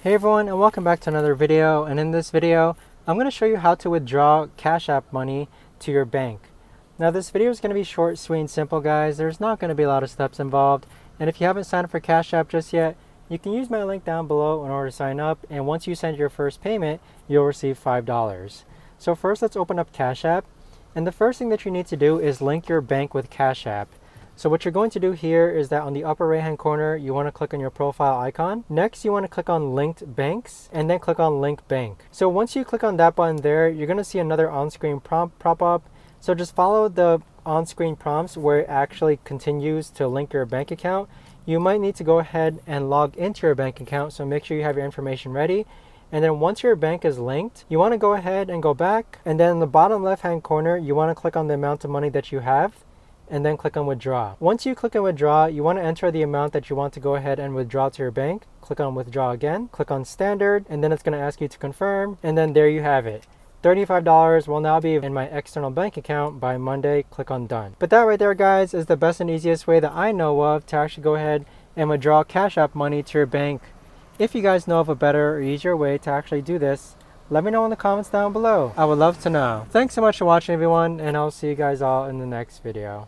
Hey everyone, and welcome back to another video. And in this video I'm going to show you how to withdraw Cash App money to your bank. Now this video is going to be short, sweet, and simple, guys. There's not going to be a lot of steps involved, and if you haven't signed up for Cash App just yet, you can use my link down below in order to sign up, and once you send your first payment you'll receive $5. So first, let's open up Cash App, and the first thing that you need to do is link your bank with Cash App. So what you're going to do here is that on the upper right hand corner, you want to click on your profile icon. Next, you want to click on linked banks and then click on link bank. So once you click on that button there, you're going to see another on-screen prompt pop up. So just follow the on-screen prompts where it actually continues to link your bank account. You might need to go ahead and log into your bank account, so make sure you have your information ready. And then once your bank is linked, you want to go ahead and go back, and then in the bottom left hand corner you want to click on the amount of money that you have and then click on withdraw. Once you click on withdraw, you want to enter the amount that you want to go ahead and withdraw to your bank. Click on withdraw again, click on standard, and then it's going to ask you to confirm, and then there you have it. $35 will now be in my external bank account by Monday. Click on done. But that right there, guys, is the best and easiest way that I know of to actually go ahead and withdraw Cash App money to your bank. If you guys know of a better or easier way to actually do this, let me know in the comments down below. I would love to know. Thanks so much for watching, everyone, and I'll see you guys all in the next video.